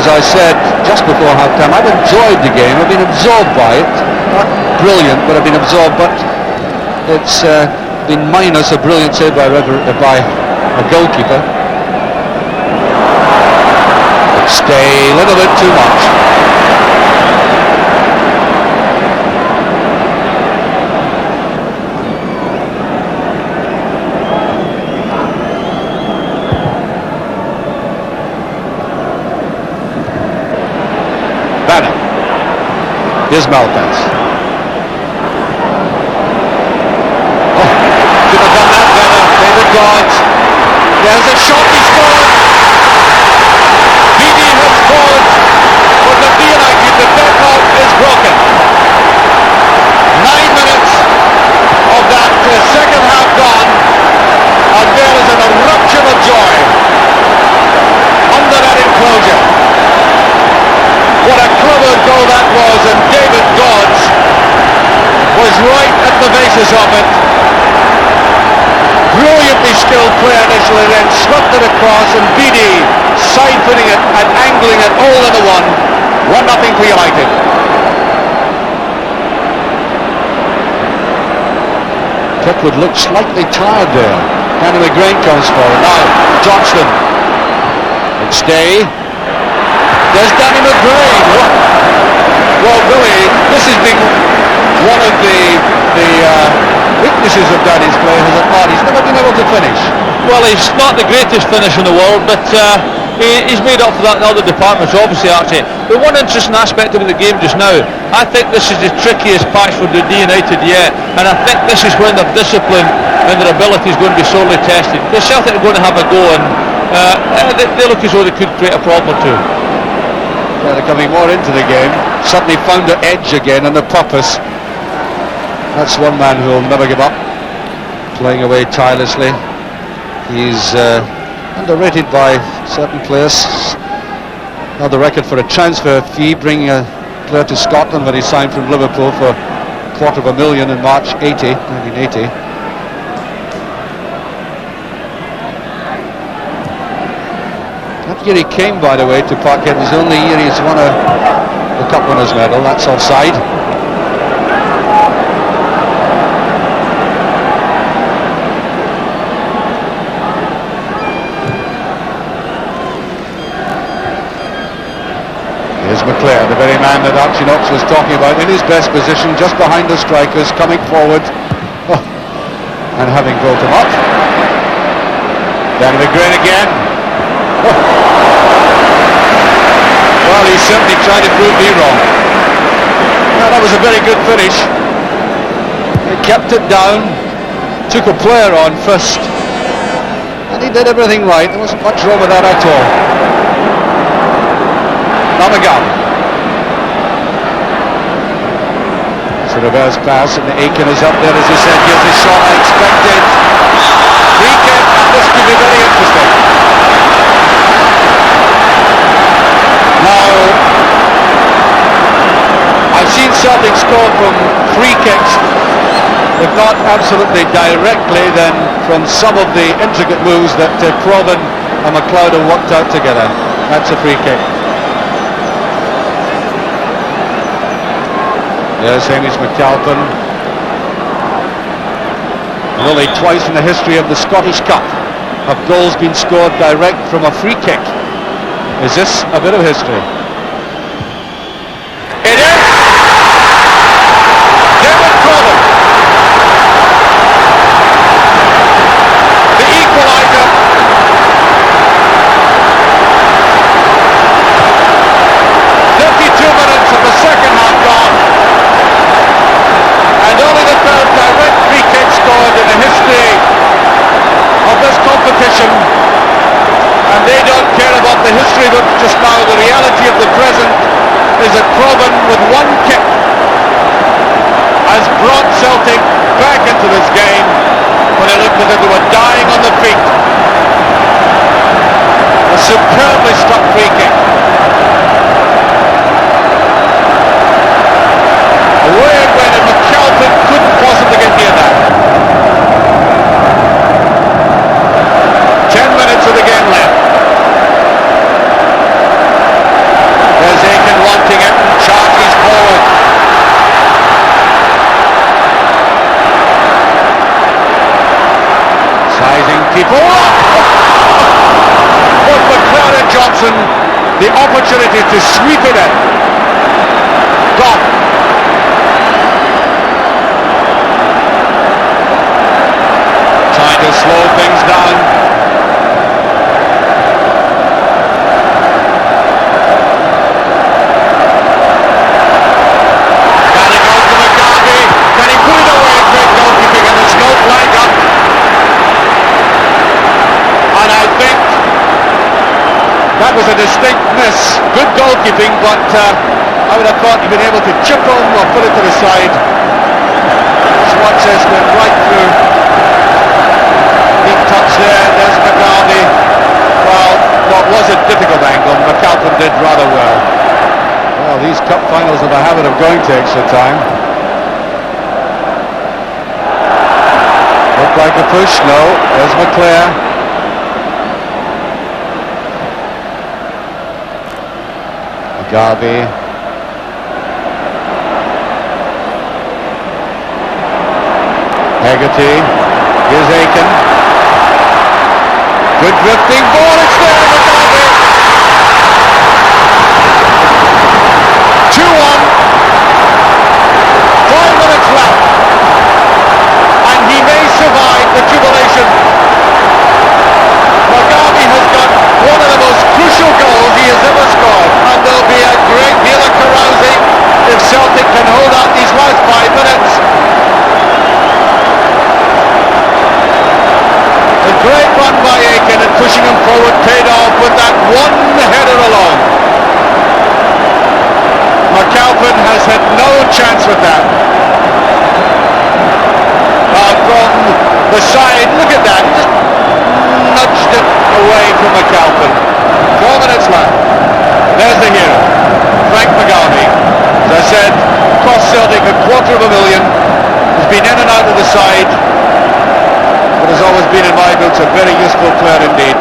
as I said just before half-time, I've enjoyed the game. I've been absorbed by it. Not brilliant, but I've been absorbed. But it's been minus a brilliant save by a goalkeeper. McStay, a little bit too much. Bannon. Here's Malpas. Oh, could have done that better. David Dodds. There's a shot, he scored. Beedie has scored for Dundee United. The record is broken. 9 minutes of that second half gone, and there is an eruption of joy under that enclosure. What a clever goal that was, and David Dodds was right at the basis of it. Brilliantly skilled play initially, then swept it across, and Beedie side-footing it and angling it all in a one. 1-0 for United. Kirkwood looked slightly tired there. Danny McGrain comes forward. Now, Johnston. McStay. There's Danny McGrain. Well, Billy, this has been one of the weaknesses of Danny's play, has it not? He's never been able to finish. Well, he's not the greatest finisher in the world, but he's made up for that in other departments, obviously, Archie. The one interesting aspect of the game just now, I think this is the trickiest patch for Dundee United yet, and I think this is when their discipline and their ability is going to be sorely tested. The Celtic are going to have a go, and they look as though they could create a problem too. Yeah, they're coming more into the game. Suddenly found their edge again and their purpose. That's one man who will never give up, playing away tirelessly. He's underrated by certain players. Now the record for a transfer fee, bringing a player to Scotland when he signed from Liverpool for $250,000 in March 1980. That year he came, by the way, to Parkhead. It was the only year he's won the Cup Winners' Medal. That's offside. McClair, the very man that Archie Knox was talking about, in his best position, just behind the strikers, coming forward and having built him up. Danny McGrain again. Well, he certainly tried to prove me wrong. Well, that was a very good finish. He kept it down, took a player on first, and he did everything right. There wasn't much wrong with that at all. McAdam. It's a reverse pass, and the Aitken is up there, as you said. Here's the shot I expected. Free kick, and this could be very interesting. Now, I've seen Celtic score from free kicks, if not absolutely directly, then from some of the intricate moves that Provan and MacLeod have worked out together. That's a free kick. There's McAlpine. And only twice in the history of the Scottish Cup have goals been scored direct from a free kick. Is this a bit of history? It is! David Provan, the equaliser. Minutes of the second half gone, and only the third direct free kick scored in the history of this competition, and they don't care about the history but just now. The reality of the present is that Provan, with one kick, has brought Celtic back into this game when it looked as if they were dying on the feet. A superbly struck free kick. Away it went, and McAlpine couldn't possibly get near that. 10 minutes of the game left. the opportunity to sweep it in. Gough. Trying to slow things down. Bannon goes to McGarvey. Can he put it away? Great goalkeeping, and there's no flag up. And I think that was a distinct miss. Good goalkeeping, but I would have thought he'd been able to chip home or put it to the side. Swansea went right through. Neat touch there. There's McGarvey. Well, what was a difficult angle, MacAlpine did rather well. Well, these cup finals have a habit of going to extra time. Looked like a push. No. There's McClair. McGarvey. Hegarty. Here's Aitken. Good drifting ball. It's there. McGarvey. 2-1. 5 minutes left. And he may survive the jubilation. McGarvey has got one of the most crucial goals he has ever scored. And there'll be a great deal of carousing if Celtic can hold out these last 5 minutes. A great run by Aitken and pushing him forward paid off with that one header alone. MacAlpine has had no chance with that. From the side, look at that, just nudged it away from MacAlpine. 4 minutes left. There's the hero, Frank McGarvey. As I said, cost Celtic $250,000. He's been in and out of the side, but has always been, in my books, a very useful player indeed.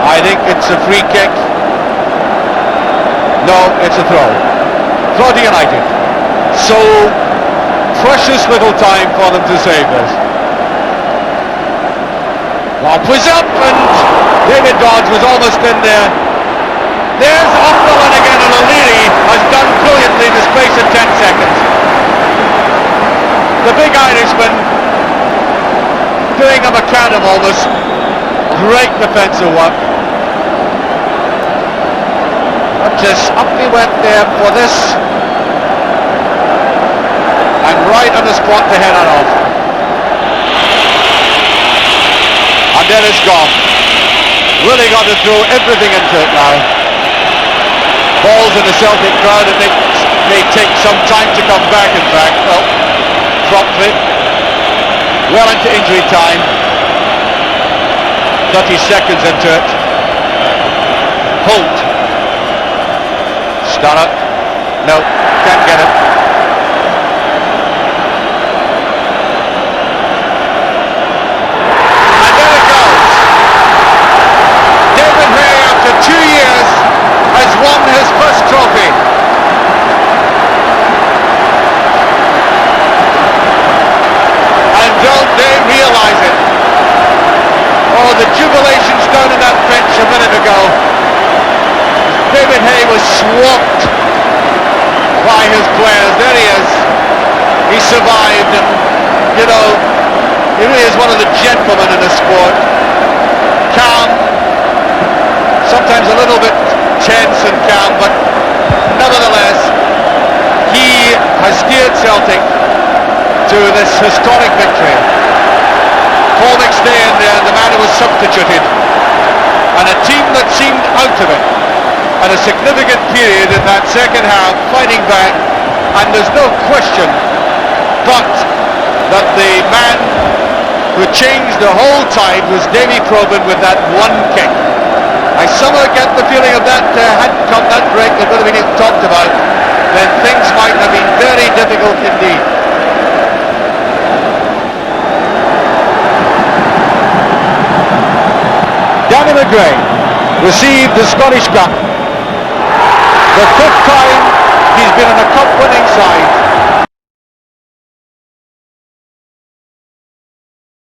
I think it's a free kick. No, it's a throw. Throw to United. So precious little time for them to save this. Lob was up and David Dodds was almost in there. There's Ocknell again, and O'Leary has done brilliantly in the space of 10 seconds. The big Irishman doing a McAdam almost. Great defensive work. Just up he went there for this. And right on the spot to head it off. And there is Gough. Really got to throw everything into it now. Balls in the Celtic crowd, and they may take some time to come back, in fact. Well, promptly. Well into injury time. 30 seconds into it. Holt. Sturrock. No, can't get it. And there it goes. David Hay, after 2 years, has won his first trophy. And don't they realise it? Oh, the jubilations down in that bench a minute ago. David Hay was swamped by his players. There he is. He survived, and you know, he really is one of the gentlemen in the sport. Calm, sometimes a little bit tense and calm, but nevertheless, he has steered Celtic to this historic victory. Paul McStay in there, the man who was substituted, and a team that seemed out of it. And a significant period in that second half, fighting back, and there's no question but that the man who changed the whole tide was Davy Provan with that one kick. I somehow get the feeling of that hadn't come that break that would have been talked about, then things might have been very difficult indeed. Danny McGrain received the Scottish Cup. The 5th time he's been on a cup-winning side.